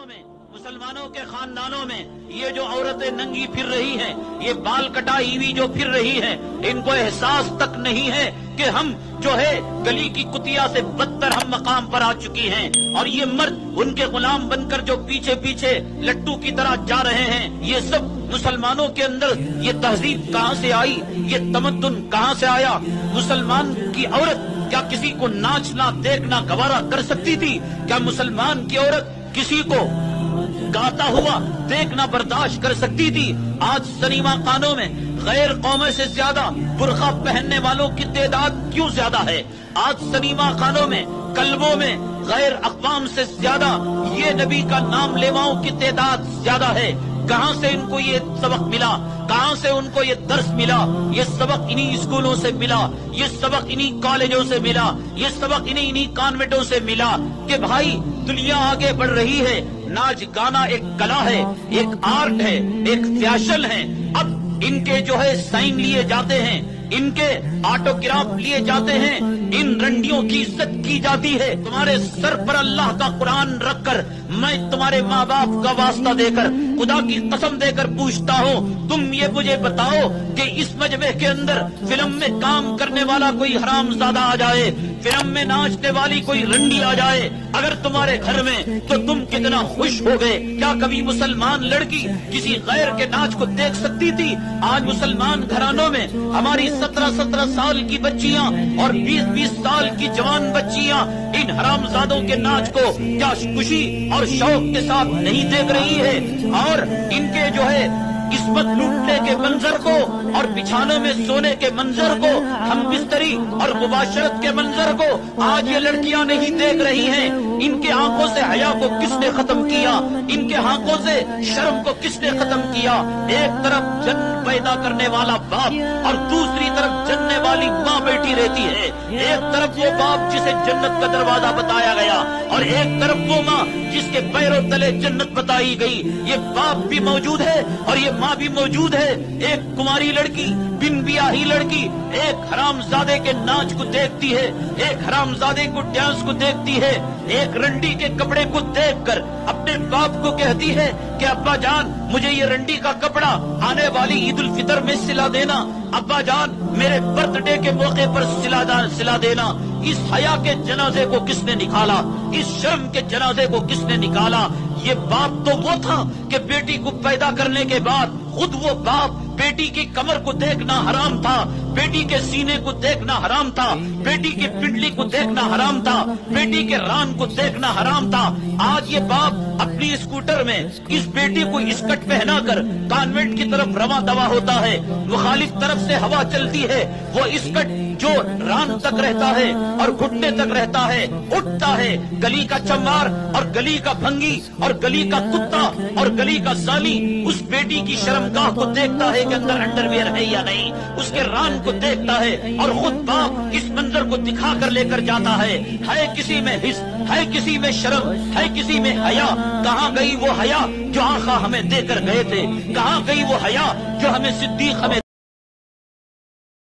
घरों में, मुसलमानों के खानदानों में ये जो औरतें नंगी फिर रही हैं, ये बाल कटाई हुई जो फिर रही हैं, इनको एहसास तक नहीं है कि हम जो है गली की कुतिया से बदतर हम मकाम पर आ चुकी हैं। और ये मर्द उनके गुलाम बनकर जो पीछे पीछे लट्टू की तरह जा रहे हैं, ये सब मुसलमानों के अंदर ये तहजीब कहाँ से आई, ये तमद्दुन कहाँ से आया? मुसलमान की औरत क्या किसी को नाचना देखना गवारा कर सकती थी? क्या मुसलमान की औरत किसी को गाता हुआ देखना बर्दाश्त कर सकती थी? आज सिनेमा खानों में गैर कौमें से ज्यादा बुर्का पहनने वालों की तादाद क्यों ज्यादा है? आज सिनेमा खानों में कल्बों में गैर अक़वाम से ज्यादा ये नबी का नाम लेवाओं की तादाद ज्यादा है। कहाँ से इनको ये सबक मिला? कहाँ से उनको ये दर्स मिला? ये सबक इन्हीं स्कूलों से मिला, ये सबक इन्हीं कॉलेजों से मिला, ये सबक इन्हीं कॉन्वेंटों से मिला कि भाई दुनिया आगे बढ़ रही है, नाच गाना एक कला है, एक आर्ट है, एक फैशन है। अब इनके जो है साइन लिए जाते हैं, इनके ऑटोग्राफ लिए जाते हैं, इन रंडियों की इज्जत की जाती है। तुम्हारे सर पर अल्लाह का कुरान रखकर मैं तुम्हारे माँ बाप का वास्ता देकर खुदा की कसम देकर पूछता हूँ, तुम ये मुझे बताओ कि इस मजमे के अंदर फिल्म में काम करने वाला कोई हरामजादा आ जाए, फिल्म में नाचने वाली कोई रंडी आ जाए अगर तुम्हारे घर में, तो तुम कितना खुश हो गए? क्या कभी मुसलमान लड़की किसी गैर के नाच को देख सकती थी? आज मुसलमान घरानों में हमारी 17-17 साल की बच्चियां और 20-20 साल की जवान बच्चियां इन हरामजादों के नाच को क्या खुशी और शौक के साथ नहीं देख रही है? और इनके जो है किस्मत लूटने के मंजर को और बिछाने में सोने के मंजर को, हम बिस्तरी और मुबाशरत के मंजर को आज ये लड़कियां नहीं देख रही हैं। इनके आंखों से हया को किसने खत्म किया? इनके आंखों से शर्म को किसने खत्म किया? एक तरफ जन्म पैदा करने वाला बाप और दूसरी तरफ जन्ने वाली माँ बैठी रहती है। एक तरफ वो बाप जिसे जन्नत का दरवाजा बताया गया और एक तरफ वो माँ जिसके पैरों तले जन्नत बताई गई। ये बाप भी मौजूद है और ये माँ भी मौजूद है। एक कुमारी लड़की, बिन ब्याही लड़की एक हरामजादे के नाच को देखती है, एक हरामजादे को डांस को देखती है, एक रंडी के कपड़े को देखकर अपने बाप को कहती है कि अब्बा जान मुझे ये रंडी का कपड़ा आने वाली ईद उल फितर में सिला देना, अब्बा जान मेरे बर्थडे के मौके पर सिला देना। इस हया के जनाजे को किसने निकाला? इस शर्म के जनाजे को किसने निकाला? ये बाप तो वो था कि बेटी को पैदा करने के बाद खुद वो बाप बेटी की कमर को देखना हराम था, बेटी के सीने को देखना हराम था, बेटी की पिंडली को देखना हराम था, बेटी के रान को देखना हराम था। आज ये बाप अपनी स्कूटर में इस बेटी को स्कर्ट पहनाकर कॉन्वेंट की तरफ रवा दवा होता है, मुखालिफ तरफ से हवा चलती है, वो स्कर्ट जो रान तक रहता है और घुटने तक रहता है, उठता है। गली का चमार और गली का भंगी और गली का कुत्ता और गली का साली उस बेटी की शर्मगाह को देखता है कि अंदर अंडरवियर है या नहीं, उसके रान को देखता है और खुद बाप इस मंजर को दिखा कर लेकर जाता है किसी में हिस, है किसी में शर्म, है किसी में हया। कहाँ गई वो हया जो आका हमें देकर गए थे? कहाँ गई वो हया जो हमें सिद्दीक हमें